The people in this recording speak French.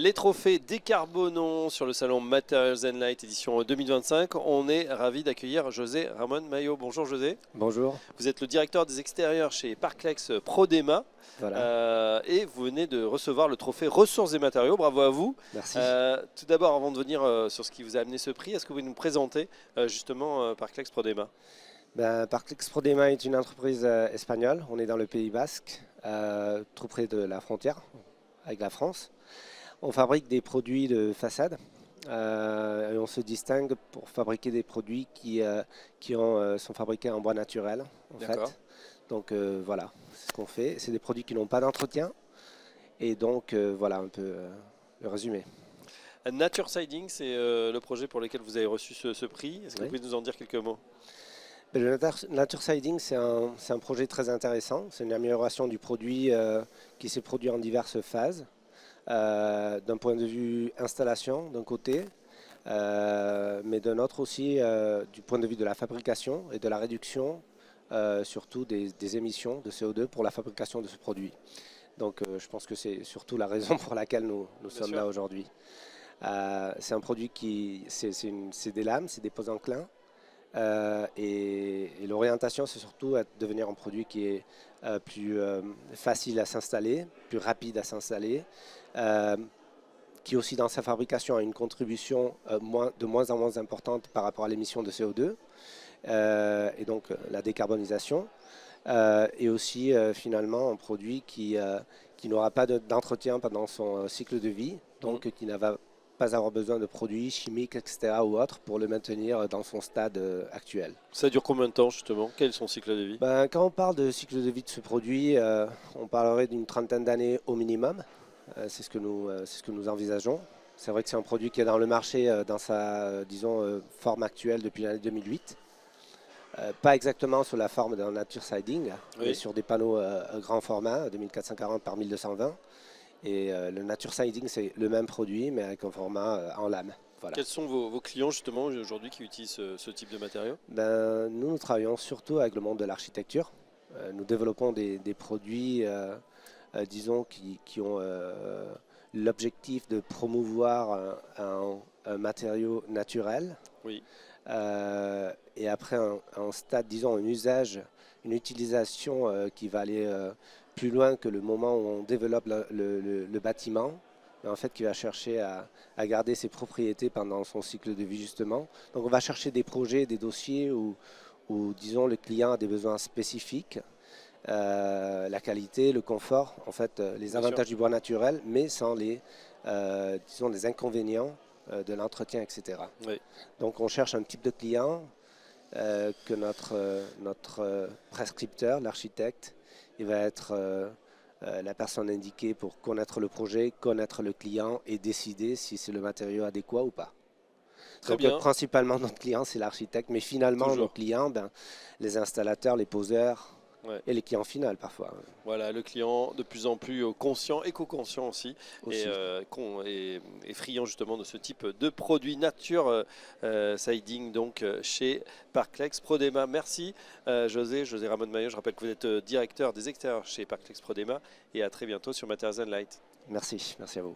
Les trophées Décarbonons sur le salon Materials and Light édition 2025. On est ravi d'accueillir José Ramon Mayo. Bonjour José. Bonjour. Vous êtes le directeur des extérieurs chez Parklex Prodema. Voilà. Et vous venez de recevoir le trophée Ressources et Matériaux. Bravo à vous. Merci. Tout d'abord, avant de venir sur ce qui vous a amené ce prix, est-ce que vous pouvez nous présenter justement Parklex Prodema? Parklex Prodema est une entreprise espagnole. On est dans le Pays Basque, tout près de la frontière avec la France. On fabrique des produits de façade et on se distingue pour fabriquer des produits qui sont fabriqués en bois naturel en fait. Donc voilà, c'est ce qu'on fait. C'est des produits qui n'ont pas d'entretien et donc voilà un peu le résumé. Nature Siding, c'est le projet pour lequel vous avez reçu ce prix. Est-ce que vous pouvez nous en dire quelques mots? Le Nature Siding, c'est un projet très intéressant. C'est une amélioration du produit qui s'est produit en diverses phases. D'un point de vue installation d'un côté, mais d'un autre aussi du point de vue de la fabrication et de la réduction surtout des émissions de CO2 pour la fabrication de ce produit. Donc je pense que c'est surtout la raison pour laquelle nous sommes là aujourd'hui. C'est un produit qui, c'est des lames, c'est des posenclins. Et l'orientation, c'est surtout à devenir un produit qui est plus facile à s'installer, plus rapide à s'installer, qui aussi dans sa fabrication a une contribution de moins en moins importante par rapport à l'émission de CO2, et donc la décarbonisation, et aussi finalement un produit qui n'aura pas d'entretien pendant son cycle de vie, donc qui n'a pas avoir besoin de produits chimiques, etc. ou autres pour le maintenir dans son stade actuel. Ça dure combien de temps justement? Quel est son cycle de vie? Quand on parle de cycle de vie de ce produit, on parlerait d'une trentaine d'années au minimum. C'est ce que nous envisageons. C'est vrai que c'est un produit qui est dans le marché dans sa disons, forme actuelle depuis l'année 2008. Pas exactement sous la forme d'un Nature Siding, mais sur des panneaux grand format, 2440 par 1220. Et le Nature Siding, c'est le même produit, mais avec un format en lame. Voilà. Quels sont vos clients justement aujourd'hui qui utilisent ce type de matériaux? Nous travaillons surtout avec le monde de l'architecture. Nous développons des produits, disons, qui ont l'objectif de promouvoir un matériau naturel. Oui. Et après un stade, disons, un usage, une utilisation qui va aller plus loin que le moment où on développe le bâtiment, mais en fait qui va chercher à garder ses propriétés pendant son cycle de vie justement. Donc on va chercher des projets, des dossiers où disons le client a des besoins spécifiques, la qualité, le confort, en fait les avantages du bois naturel, mais sans disons les inconvénients de l'entretien, etc. Oui. Donc on cherche un type de client que notre prescripteur, l'architecte, il va être la personne indiquée pour connaître le projet, connaître le client et décider si c'est le matériau adéquat ou pas. Très Donc bien. Principalement notre client c'est l'architecte, mais finalement nos clients, les installateurs, les poseurs et les clients finaux parfois. Voilà, le client de plus en plus conscient, éco-conscient aussi. Et friand justement de ce type de produit Nature Siding donc chez Parklex Prodema. Merci José Ramon Mayo. Je rappelle que vous êtes directeur des extérieurs chez Parklex Prodema et à très bientôt sur Materials and Light. Merci à vous.